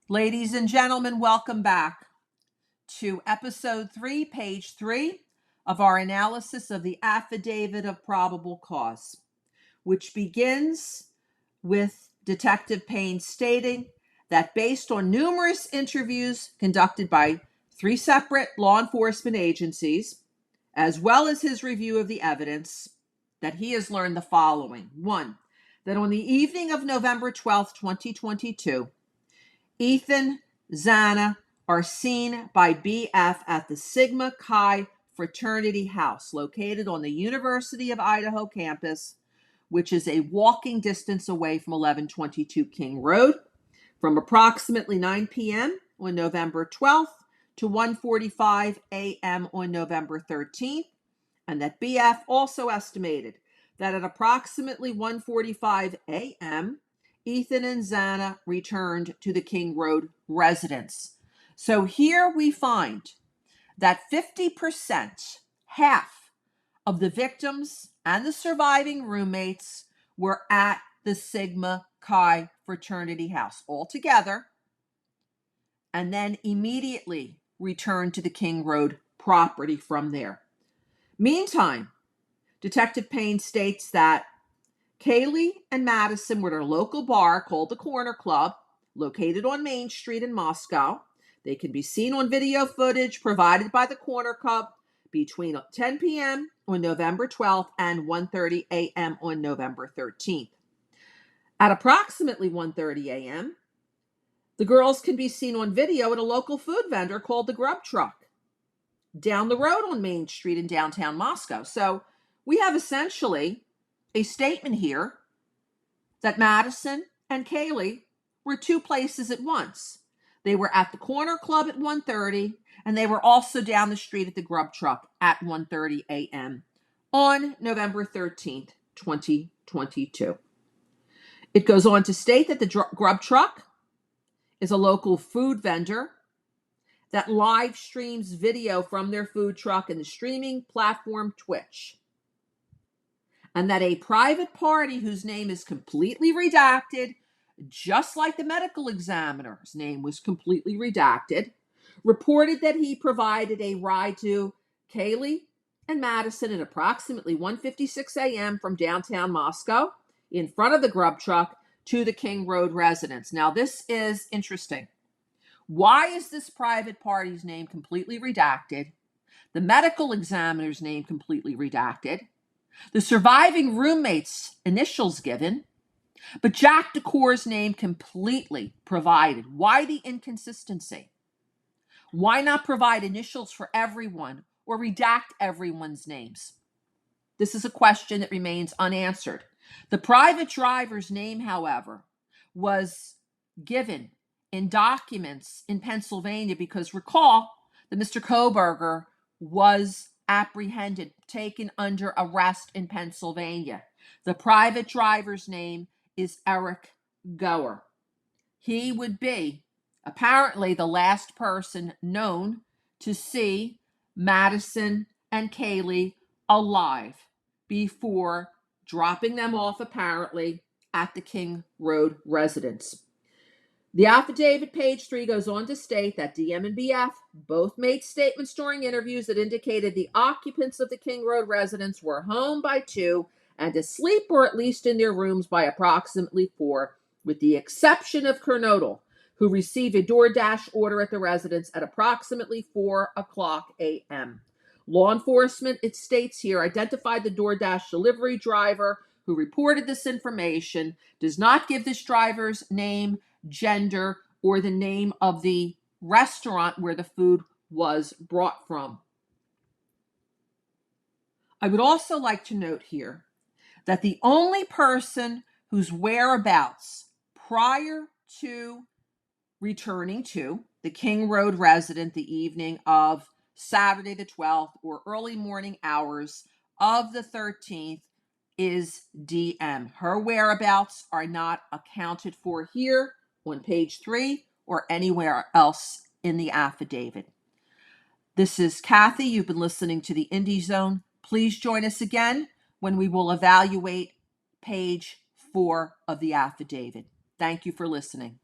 Ladies and gentlemen, welcome back to episode 3, page 3 of our analysis of the Affidavit of Probable Cause, which begins with Detective Payne stating that based on numerous interviews conducted by 3 separate law enforcement agencies, as well as his review of the evidence, that he has learned the following. 1, that on the evening of November 12th, 2022, Ethan, Xana are seen by BF at the Sigma Chi fraternity house located on the University of Idaho campus, which is a walking distance away from 1122 King Road, from approximately 9 p.m. on November 12th to 1:45 a.m. on November 13th, and that BF also estimated that at approximately 1:45 a.m., Ethan and Xana returned to the King Road residence. So here we find that 50%, half of the victims and the surviving roommates were at the Sigma Chi fraternity house altogether, and then immediately returned to the King Road property from there. Meantime, Detective Payne states that Kaylee and Madison were at a local bar called the Corner Club, located on Main Street in Moscow. They can be seen on video footage provided by the Corner Club between 10 p.m. on November 12th and 1:30 a.m. on November 13th. At approximately 1:30 a.m., the girls can be seen on video at a local food vendor called the Grub Truck, down the road on Main Street in downtown Moscow. So we have essentially a statement here that Madison and Kaylee were 2 places at once. They were at the Corner Club at 1:30, and they were also down the street at the Grub Truck at 1:30 a.m. on November 13th, 2022. It goes on to state that the Grub Truck is a local food vendor that live streams video from their food truck in the streaming platform Twitch, and that a private party whose name is completely redacted, just like the medical examiner's name was completely redacted, reported that he provided a ride to Kaylee and Madison at approximately 1:56 a.m. from downtown Moscow in front of the Grub Truck to the King Road residence. Now, this is interesting. Why is this private party's name completely redacted? The medical examiner's name completely redacted? The surviving roommate's initials given, but Jack DeCour's name completely provided. Why the inconsistency? Why not provide initials for everyone or redact everyone's names? This is a question that remains unanswered. The private driver's name, however, was given in documents in Pennsylvania because recall that Mr. Kohberger was apprehended, taken under arrest in Pennsylvania. The private driver's name is Eric Goer. He would be apparently the last person known to see Madison and Kaylee alive before dropping them off apparently at the King Road residence. The affidavit, page 3, goes on to state that DM and BF both made statements during interviews that indicated the occupants of the King Road residence were home by 2 and asleep or at least in their rooms by approximately 4, with the exception of Kernodle, who received a DoorDash order at the residence at approximately 4:00 a.m. Law enforcement, it states here, identified the DoorDash delivery driver who reported this information, does not give this driver's name, gender, or the name of the restaurant where the food was brought from. I would also like to note here that the only person whose whereabouts prior to returning to the King Road residence the evening of Saturday the 12th or early morning hours of the 13th is DM. Her whereabouts are not accounted for here on page 3 or anywhere else in the affidavit. This is Kathy. You've been listening to the Indie Zone. Please join us again when we will evaluate page 4 of the affidavit. Thank you for listening.